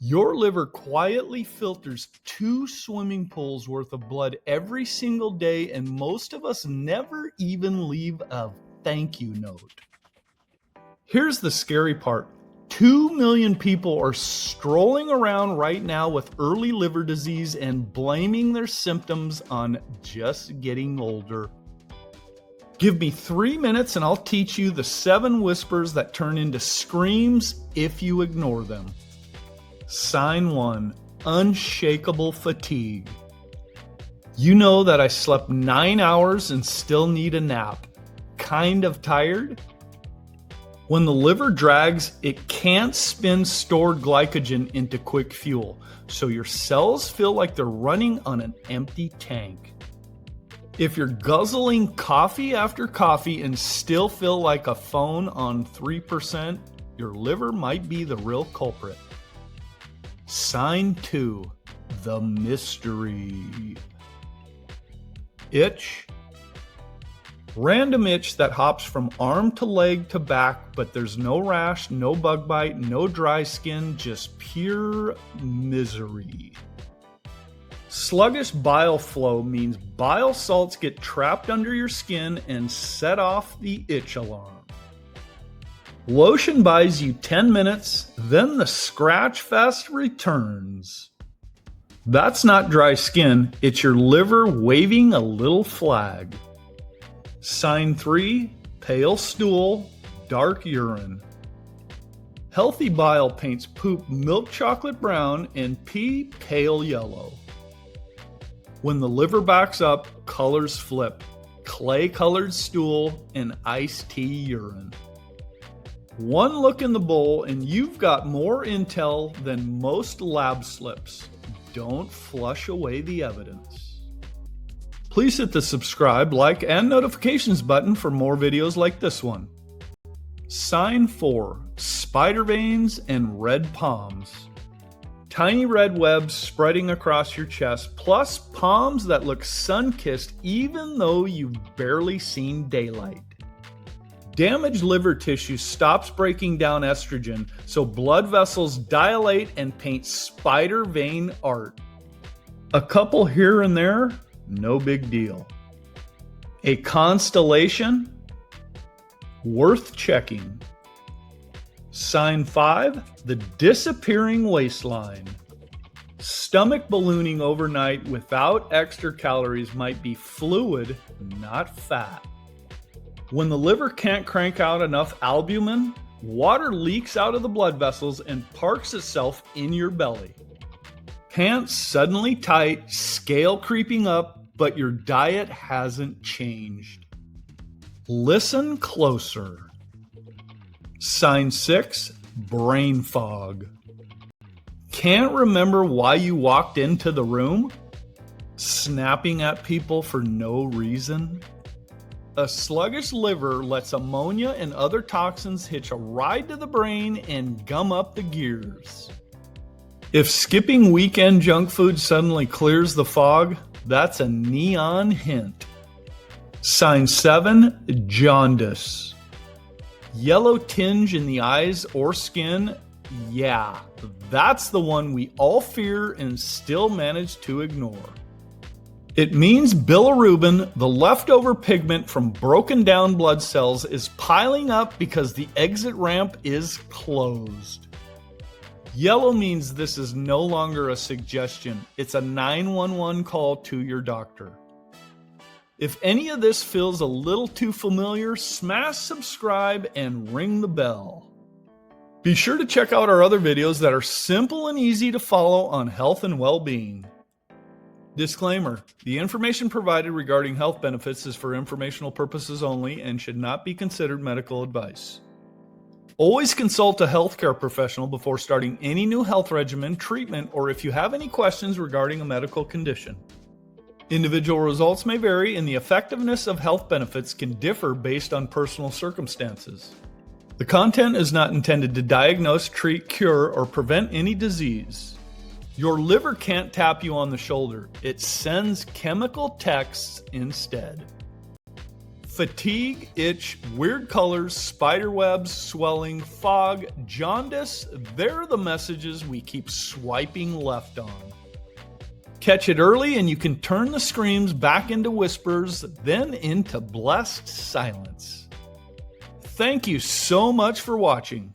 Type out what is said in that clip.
Your liver quietly filters 2 swimming pools worth of blood every single day, and most of us never even leave a thank you note. Here's the scary part. 2 million people are strolling around right now with early liver disease and blaming their symptoms on just getting older. Give me 3 minutes and I'll teach you the 7 whispers that turn into screams if you ignore them. Sign 1, unshakable fatigue. You know that I slept 9 hours and still need a nap. Kind of tired? When the liver drags, it can't spin stored glycogen into quick fuel, so your cells feel like they're running on an empty tank. If you're guzzling coffee after coffee and still feel like a phone on 3%, your liver might be the real culprit. Sign 2, the mystery. Itch. Random itch that hops from arm to leg to back, but there's no rash, no bug bite, no dry skin, just pure misery. Sluggish bile flow means bile salts get trapped under your skin and set off the itch alarm. Lotion buys you 10 minutes, then the scratch fest returns. That's not dry skin, it's your liver waving a little flag. Sign 3, pale stool, dark urine. Healthy bile paints poop milk chocolate brown and pee pale yellow. When the liver backs up, colors flip. Clay-colored stool and iced tea urine. One look in the bowl and you've got more intel than most lab slips. Don't flush away the evidence. Please hit the subscribe, like, and notifications button for more videos like this one. Sign 4, spider veins and red palms. Tiny red webs spreading across your chest, plus palms that look sun-kissed even though you've barely seen daylight. Damaged liver tissue stops breaking down estrogen, so blood vessels dilate and paint spider vein art. A couple here and there, no big deal. A constellation? Worth checking. Sign 5, the disappearing waistline. Stomach ballooning overnight without extra calories might be fluid, not fat. When the liver can't crank out enough albumin, water leaks out of the blood vessels and parks itself in your belly. Pants suddenly tight, scale creeping up, but your diet hasn't changed. Listen closer. Sign 6, brain fog. Can't remember why you walked into the room? Snapping at people for no reason? A sluggish liver lets ammonia and other toxins hitch a ride to the brain and gum up the gears. If skipping weekend junk food suddenly clears the fog, that's a neon hint. Sign 7, jaundice. Yellow tinge in the eyes or skin, yeah, that's the one we all fear and still manage to ignore. It means bilirubin, the leftover pigment from broken down blood cells, is piling up because the exit ramp is closed. Yellow means this is no longer a suggestion. It's a 911 call to your doctor. If any of this feels a little too familiar, smash subscribe and ring the bell. Be sure to check out our other videos that are simple and easy to follow on health and well-being. Disclaimer: the information provided regarding health benefits is for informational purposes only and should not be considered medical advice. Always consult a healthcare professional before starting any new health regimen, treatment, or if you have any questions regarding a medical condition. Individual results may vary and the effectiveness of health benefits can differ based on personal circumstances. The content is not intended to diagnose, treat, cure, or prevent any disease. Your liver can't tap you on the shoulder. It sends chemical texts instead. Fatigue, itch, weird colors, spider webs, swelling, fog, jaundice, they're the messages we keep swiping left on. Catch it early and you can turn the screams back into whispers, then into blessed silence. Thank you so much for watching.